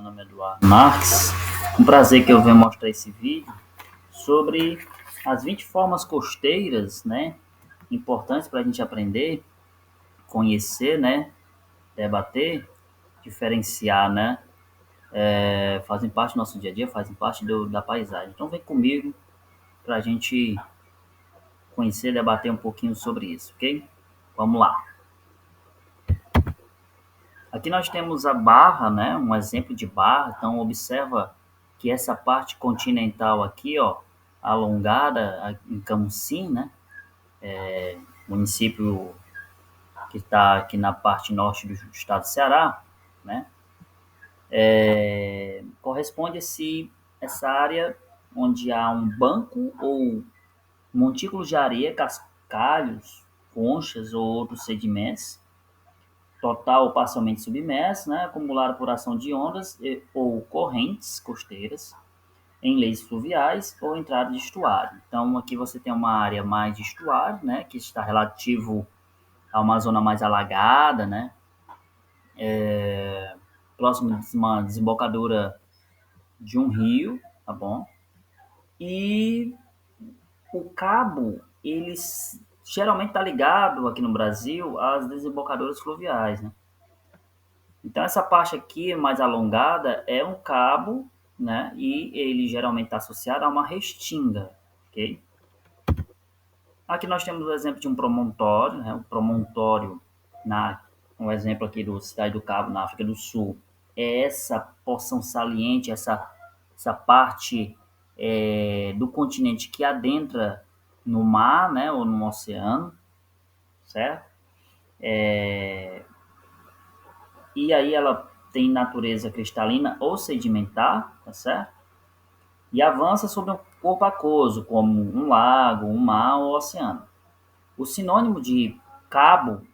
nome é Eduardo Marques. Um prazer que eu venho mostrar esse vídeo sobre as 20 formas costeiras, né, importantes para a gente aprender, conhecer, né, debater, diferenciar, né, fazem parte do nosso dia a dia, fazem parte da paisagem. Então vem comigo para a gente conhecer, debater um pouquinho sobre isso, ok? Vamos lá. Aqui nós temos a barra, né? Um exemplo de barra. Então observa que essa parte continental aqui, ó, alongada em Camusim, né? Município que está aqui na parte norte do estado do Ceará, né? Corresponde essa área onde há um banco ou montículos de areia, cascalhos, conchas ou outros sedimentos, total ou parcialmente submerso, né, acumulado por ação de ondas ou correntes costeiras em leitos fluviais ou entrada de estuário. Então, aqui você tem uma área mais de estuário, né, que está relativo a uma zona mais alagada, né, próximo de uma desembocadura de um rio, tá bom? E o cabo, ele geralmente está ligado aqui no Brasil às desembocaduras fluviais, né? Então, essa parte aqui mais alongada é um cabo, né? E ele geralmente está associado a uma restinga, ok? Aqui nós temos o exemplo de um promontório, né? O promontório, um exemplo aqui do Cidade do Cabo, na África do Sul, é essa porção saliente, essa parte do continente que adentra no mar, né? Ou no oceano, certo? E aí ela tem natureza cristalina ou sedimentar, tá certo? E avança sobre um corpo aquoso, como um lago, um mar ou oceano. O sinônimo de cabo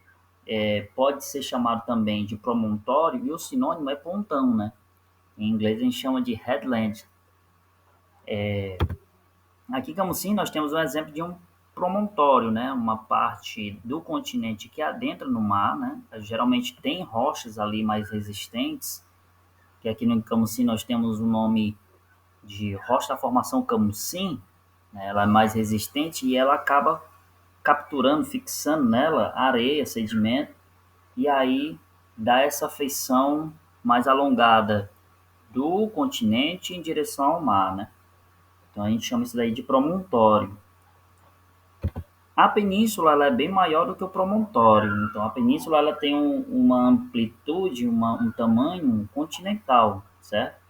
pode ser chamado também de promontório, e o sinônimo é pontão, né? Em inglês a gente chama de headland. Aqui em Camusim nós temos um exemplo de um promontório, né? Uma parte do continente que adentra no mar, né? Geralmente tem rochas ali mais resistentes, que aqui no Camusim nós temos o nome de rocha da formação Camusim, né? Ela é mais resistente e ela acaba capturando, fixando nela areia, sedimento, e aí dá essa feição mais alongada do continente em direção ao mar, né? Então a gente chama isso daí de promontório. A península ela é bem maior do que o promontório, então a península ela tem uma amplitude, um tamanho continental, certo?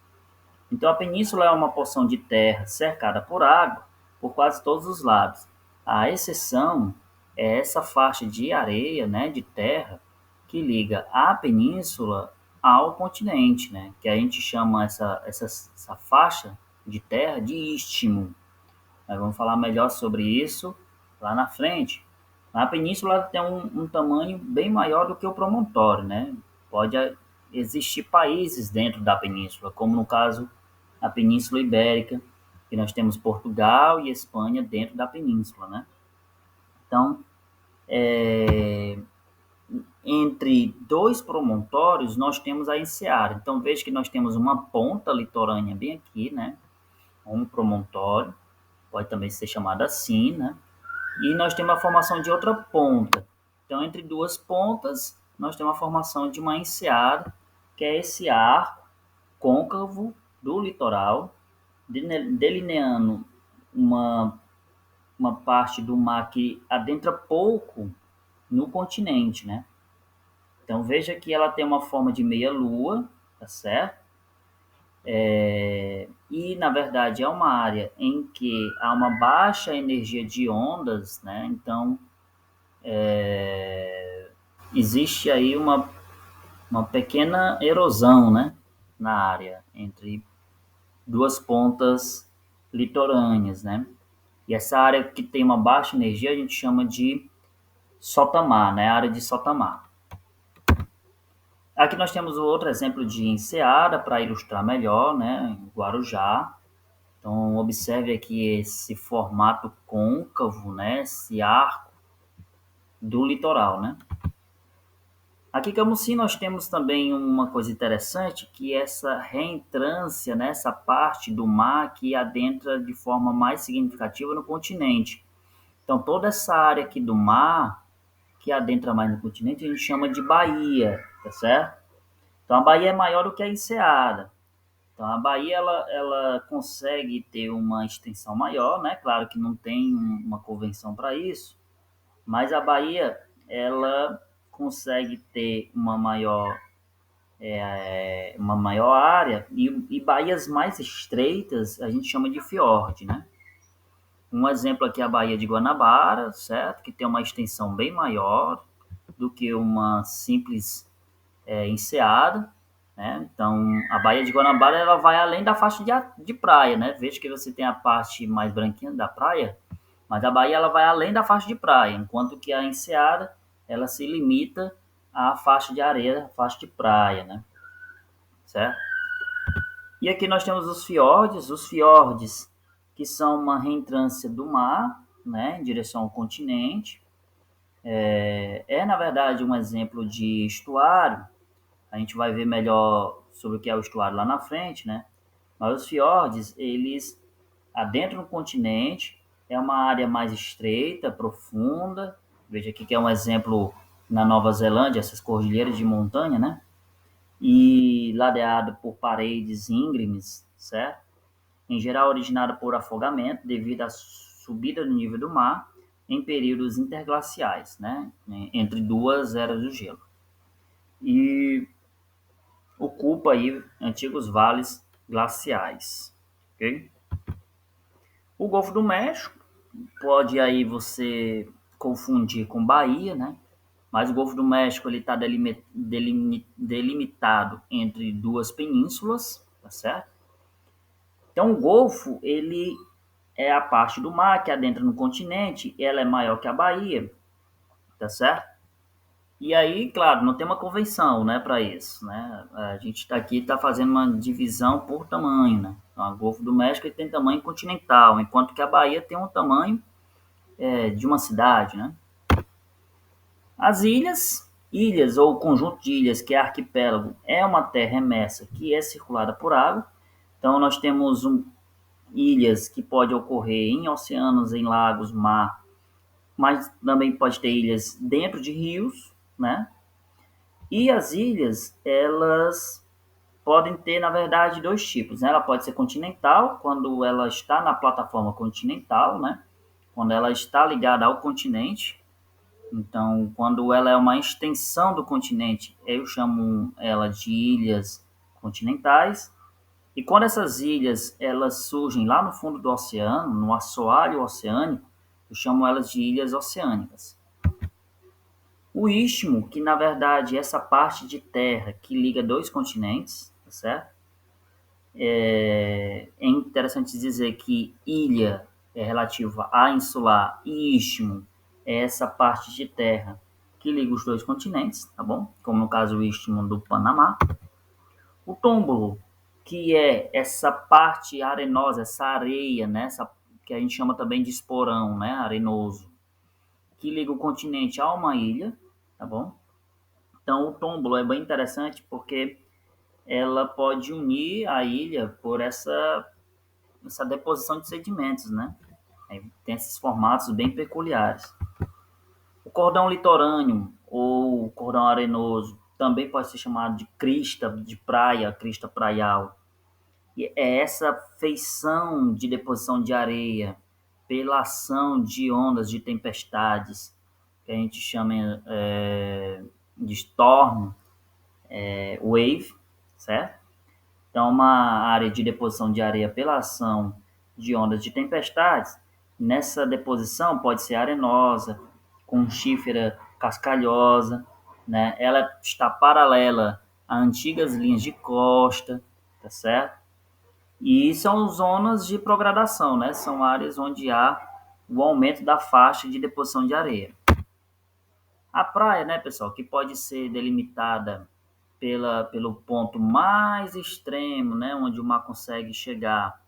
Então, a península é uma porção de terra cercada por água por quase todos os lados. A exceção é essa faixa de areia, né, de terra, que liga a península ao continente, né, que a gente chama essa faixa de terra de istmo. Nós vamos falar melhor sobre isso lá na frente. A península tem um tamanho bem maior do que o promontório, né? Pode existir países dentro da península, como no caso a Península Ibérica, que nós temos Portugal e Espanha dentro da península, né? Então, entre dois promontórios, nós temos a enseada. Então, veja que nós temos uma ponta litorânea bem aqui, né? Um promontório, pode também ser chamado assim, né? E nós temos a formação de outra ponta. Então, entre duas pontas, nós temos a formação de uma enseada, que é esse arco côncavo do litoral, delineando uma parte do mar que adentra pouco no continente, né? Então veja que ela tem uma forma de meia-lua, tá certo? E na verdade é uma área em que há uma baixa energia de ondas, né? Então existe aí uma pequena erosão, né? Na área entre duas pontas litorâneas, né? E essa área que tem uma baixa energia a gente chama de sotamar, né? Área de sotamar. Aqui nós temos outro exemplo de enseada para ilustrar melhor, né? Guarujá. Então observe aqui esse formato côncavo, né? Esse arco do litoral, né? Aqui em Camusim nós temos também uma coisa interessante, que é essa reentrância, né, essa parte do mar que adentra de forma mais significativa no continente. Então, toda essa área aqui do mar, que adentra mais no continente, a gente chama de baía, tá certo? Então, a baía é maior do que a enseada. Então, a baía, ela consegue ter uma extensão maior, né? Claro que não tem uma convenção para isso, mas a baía, ela consegue ter uma maior área e baías mais estreitas a gente chama de fiord, né? Um exemplo aqui é a Baía de Guanabara, certo? Que tem uma extensão bem maior do que uma simples enseada, né? Então, a Baía de Guanabara ela vai além da faixa de praia, né? Veja que você tem a parte mais branquinha da praia, mas a Baía ela vai além da faixa de praia, enquanto que a enseada ela se limita à faixa de areia, faixa de praia, né? Certo? E aqui nós temos os fiordes que são uma reentrância do mar, né, em direção ao continente. Na verdade, um exemplo de estuário. A gente vai ver melhor sobre o que é o estuário lá na frente, né? Mas os fiordes, eles adentram no continente, é uma área mais estreita, profunda. Veja aqui que é um exemplo na Nova Zelândia, essas cordilheiras de montanha, né? E ladeado por paredes íngremes, certo? Em geral originada por afogamento devido à subida do nível do mar em períodos interglaciais, né? Entre duas eras do gelo. E ocupa aí antigos vales glaciais, ok? O Golfo do México pode aí você confundir com Bahia, né? Mas o Golfo do México ele está delimitado entre duas penínsulas, tá certo? Então o Golfo ele é a parte do mar que adentra no continente, ela é maior que a Bahia, tá certo? E aí, claro, não tem uma convenção, né, para isso, né? A gente está aqui tá fazendo uma divisão por tamanho, né? Então, o Golfo do México ele tem tamanho continental, enquanto que a Bahia tem um tamanho de uma cidade, né? As ilhas ou conjunto de ilhas, que é arquipélago, é uma terra emersa que é circulada por água. Então, nós temos ilhas que pode ocorrer em oceanos, em lagos, mar, mas também pode ter ilhas dentro de rios, né? E as ilhas, elas podem ter, na verdade, dois tipos, né? Ela pode ser continental, quando ela está na plataforma continental, né? Quando ela está ligada ao continente. Então, quando ela é uma extensão do continente, eu chamo ela de ilhas continentais. E quando essas ilhas elas surgem lá no fundo do oceano, no assoalho oceânico, eu chamo elas de ilhas oceânicas. O istmo, que na verdade é essa parte de terra que liga dois continentes, tá certo? É interessante dizer que ilha é relativa a insular e istmo é essa parte de terra que liga os dois continentes, tá bom? Como no caso o istmo do Panamá. O túmulo, que é essa parte arenosa, essa areia, né? Que a gente chama também de esporão, né? Arenoso, que liga o continente a uma ilha, tá bom? Então, o túmulo é bem interessante porque ela pode unir a ilha por essa deposição de sedimentos, né? Tem esses formatos bem peculiares. O cordão litorâneo ou cordão arenoso também pode ser chamado de crista de praia, crista praial. E é essa feição de deposição de areia pela ação de ondas de tempestades, que a gente chama de storm wave, certo? Então, uma área de deposição de areia pela ação de ondas de tempestades, nessa deposição pode ser arenosa, com chifra cascalhosa, né? Ela está paralela a antigas linhas de costa, tá certo? E são zonas de progradação, né? São áreas onde há o aumento da faixa de deposição de areia. A praia, né, pessoal, que pode ser delimitada pelo ponto mais extremo, né, onde o mar consegue chegar,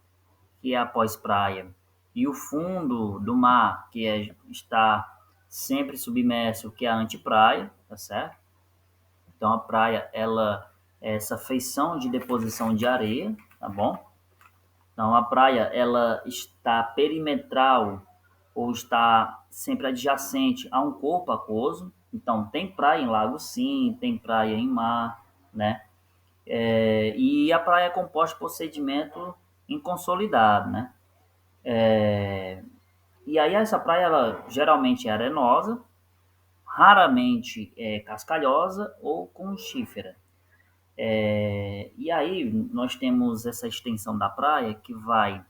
que é a pós-praia, e o fundo do mar, está sempre submerso, que é a antepraia, tá certo? Então a praia, ela é essa feição de deposição de areia, tá bom? Então a praia, ela está perimetral ou está sempre adjacente a um corpo aquoso. Então tem praia em lago sim, tem praia em mar, né? E a praia é composta por sedimento inconsolidado, né? E aí essa praia, ela geralmente é arenosa, raramente é cascalhosa ou conchífera. E aí nós temos essa extensão da praia que vai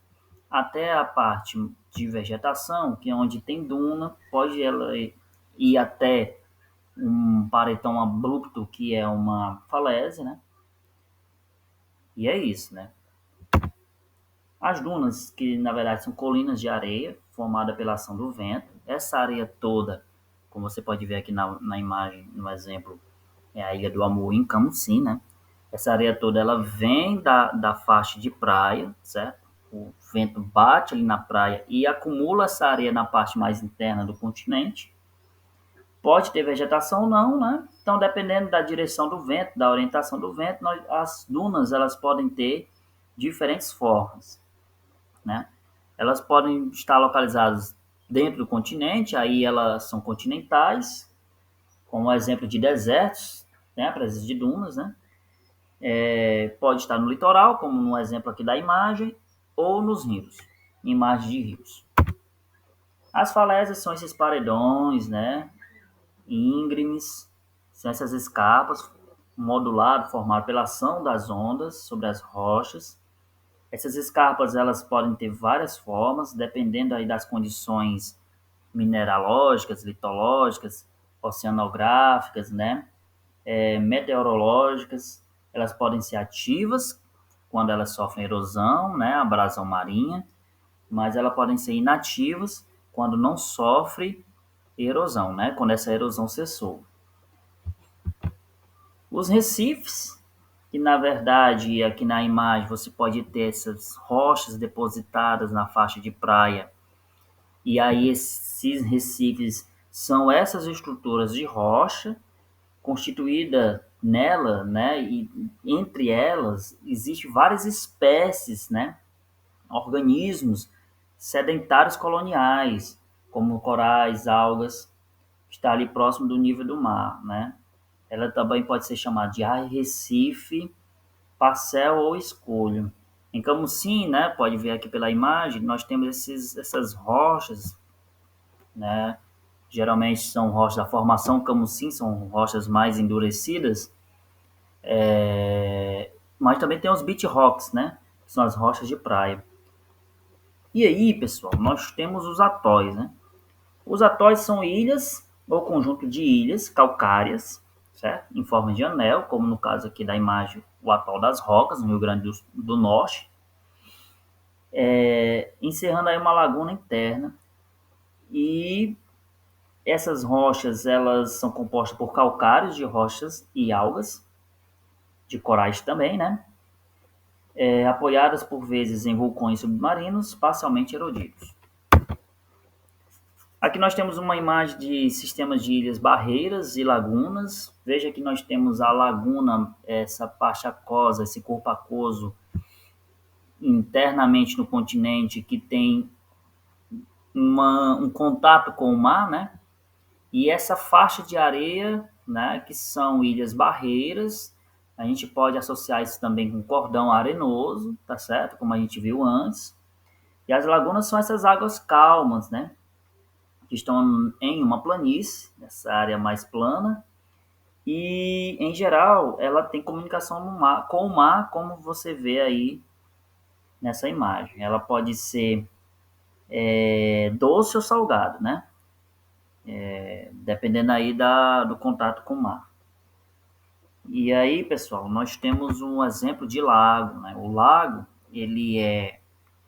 até a parte de vegetação, que é onde tem duna, pode ela ir até um paredão abrupto, que é uma falésia, né? E é isso, né? As dunas, que na verdade são colinas de areia, formada pela ação do vento. Essa areia toda, como você pode ver aqui na imagem, no exemplo, é a Ilha do Amor em Camusim, né? Essa areia toda, ela vem da faixa de praia, certo? O vento bate ali na praia e acumula essa areia na parte mais interna do continente. Pode ter vegetação ou não, né? Então, dependendo da direção do vento, da orientação do vento, as dunas, elas podem ter diferentes formas, né? Elas podem estar localizadas dentro do continente, aí elas são continentais, como exemplo de desertos, né? A presença de dunas, né? Pode estar no litoral, como no exemplo aqui da imagem, ou nos rios, imagens de rios. As falésias são esses paredões, né? Íngremes, são essas escarpas moduladas, formadas pela ação das ondas sobre as rochas. Essas escarpas, elas podem ter várias formas, dependendo aí das condições mineralógicas, litológicas, oceanográficas, né? Meteorológicas. Elas podem ser ativas, quando elas sofrem erosão, né? Abrasão marinha, mas elas podem ser inativas, quando não sofre erosão, né? Quando essa erosão cessou. Os recifes, que na verdade aqui na imagem você pode ter essas rochas depositadas na faixa de praia, e aí esses recifes são essas estruturas de rocha constituída nela, né, e entre elas existe várias espécies, né, organismos sedentários coloniais, como corais, algas, que está ali próximo do nível do mar, né. Ela também pode ser chamada de arrecife, parcel ou escolho. Em Camusim, né, pode ver aqui pela imagem, nós temos essas rochas, né, geralmente são rochas da formação Camusim, são rochas mais endurecidas, mas também tem os beach rocks, né, que são as rochas de praia. E aí, pessoal, nós temos os atóis, né? Os atóis são ilhas ou conjunto de ilhas calcárias, certo? Em forma de anel, como no caso aqui da imagem, o atol das Rocas, no Rio Grande do Norte, encerrando aí uma laguna interna. E essas rochas, elas são compostas por calcários de rochas e algas, de corais também, né? Apoiadas por vezes em vulcões submarinos parcialmente erodidos. Aqui nós temos uma imagem de sistemas de ilhas barreiras e lagunas. Veja que nós temos a laguna, essa parte aquosa, esse corpo aquoso internamente no continente que tem um contato com o mar, né? E essa faixa de areia, né, que são ilhas barreiras, a gente pode associar isso também com cordão arenoso, tá certo? Como a gente viu antes. E as lagunas são essas águas calmas, né? Que estão em uma planície, nessa área mais plana, e em geral ela tem comunicação no mar, com o mar, como você vê aí nessa imagem. Ela pode ser doce ou salgada, né? Dependendo aí do contato com o mar. E aí, pessoal, nós temos um exemplo de lago, né? O lago, ele é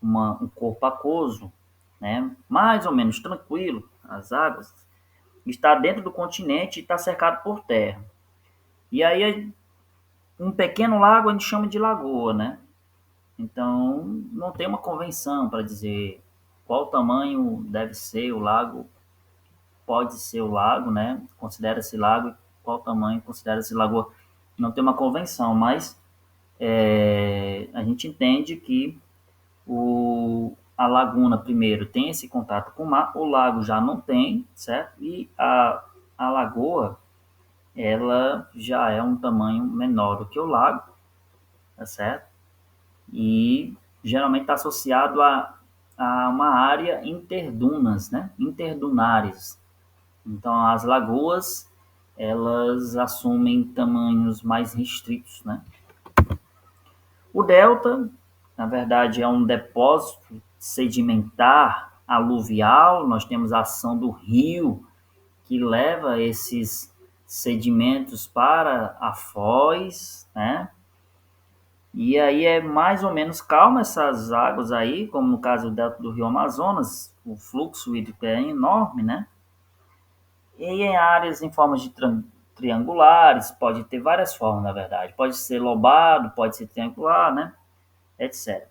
um corpo aquoso, né? Mais ou menos tranquilo, as águas, está dentro do continente e está cercado por terra. E aí, um pequeno lago a gente chama de lagoa, né? Então, não tem uma convenção para dizer qual tamanho deve ser o lago, pode ser o lago, né? Considera-se lago qual tamanho considera-se lagoa. Não tem uma convenção, mas a gente entende que a laguna, primeiro, tem esse contato com o mar, o lago já não tem, certo? E a lagoa, ela já é um tamanho menor do que o lago, tá certo? E geralmente está associado a uma área interdunas, né? Interdunares. Então, as lagoas, elas assumem tamanhos mais restritos, né? O delta, na verdade, é um depósito sedimentar aluvial. Nós temos a ação do rio que leva esses sedimentos para a foz, né? E aí é mais ou menos calma essas águas aí, como no caso do delta do Rio Amazonas, o fluxo hídrico é enorme, né? E em áreas em formas de triangulares, pode ter várias formas, na verdade. Pode ser lobado, pode ser triangular, né? Etc.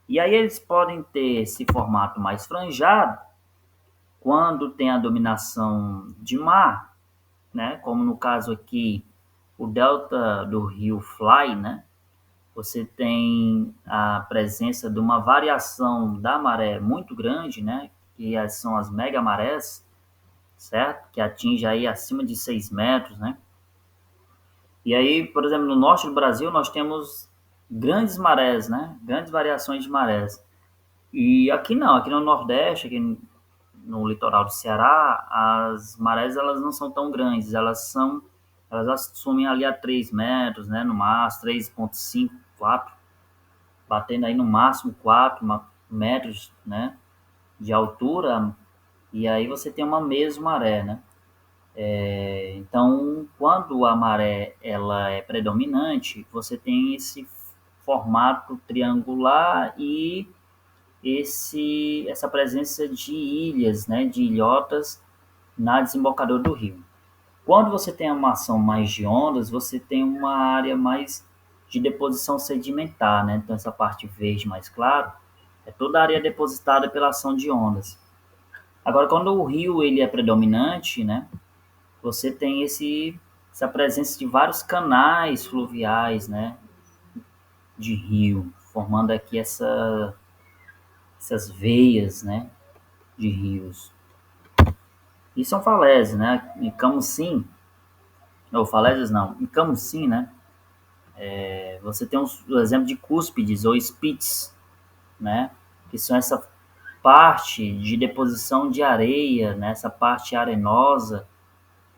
E aí eles podem ter esse formato mais franjado quando tem a dominação de mar, né? Como no caso aqui, o delta do rio Fly, né? Você tem a presença de uma variação da maré muito grande, né? Que são as mega marés, certo? Que atinge aí acima de 6 metros, né? E aí, por exemplo, no norte do Brasil, nós temos grandes marés, né? Grandes variações de marés. E aqui não, aqui no Nordeste, aqui no litoral do Ceará, as marés elas não são tão grandes, elas assumem ali a 3 metros, né? No máximo, 3,5, 4, batendo aí no máximo 4 metros, né? De altura, e aí você tem uma mesma maré, né? Então, quando a maré ela é predominante, você tem esse formato triangular e essa presença de ilhas, né, de ilhotas na desembocadura do rio. Quando você tem uma ação mais de ondas, você tem uma área mais de deposição sedimentar, né? Então essa parte verde mais claro é toda a área depositada pela ação de ondas. Agora, quando o rio ele é predominante, né, você tem essa presença de vários canais fluviais, né, de rio, formando aqui essas veias, né, de rios. E são falésias, né? Em Camusim, ou falésias não, em Camusim, né? Você tem o exemplo de cúspides ou spits, né? Que são essa parte de deposição de areia, né? Essa parte arenosa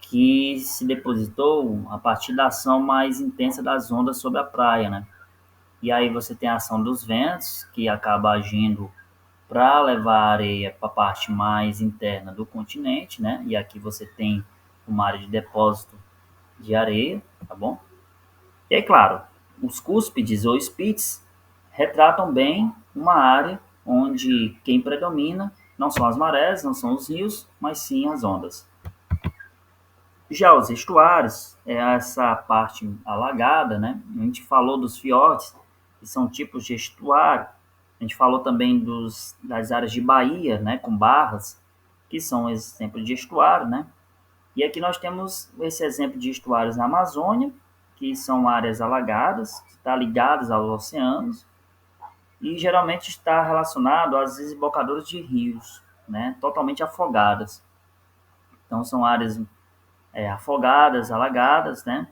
que se depositou a partir da ação mais intensa das ondas sobre a praia, né? E aí você tem a ação dos ventos, que acaba agindo para levar a areia para a parte mais interna do continente, né? E aqui você tem uma área de depósito de areia, tá bom? E aí, claro, os cúspides ou spits retratam bem uma área onde quem predomina não são as marés, não são os rios, mas sim as ondas. Já os estuários é essa parte alagada, né? A gente falou dos fiordes, que são tipos de estuário. A gente falou também das áreas de baía, né, com barras, que são exemplos de estuário, né? E aqui nós temos esse exemplo de estuários na Amazônia, que são áreas alagadas, que estão ligadas aos oceanos, e geralmente está relacionado às desembocaduras de rios, né, totalmente afogadas. Então são áreas afogadas, alagadas, né?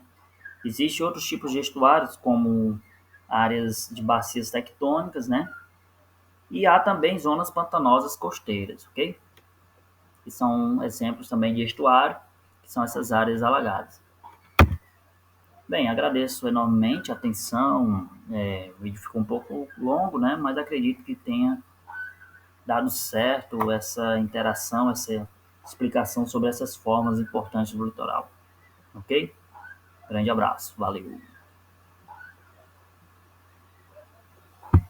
Existem outros tipos de estuários, como áreas de bacias tectônicas, né? E há também zonas pantanosas costeiras, ok? Que são exemplos também de estuário, que são essas áreas alagadas. Bem, agradeço enormemente a atenção. O vídeo ficou um pouco longo, né? Mas acredito que tenha dado certo essa interação, essa explicação sobre essas formas importantes do litoral, ok? Grande abraço, valeu!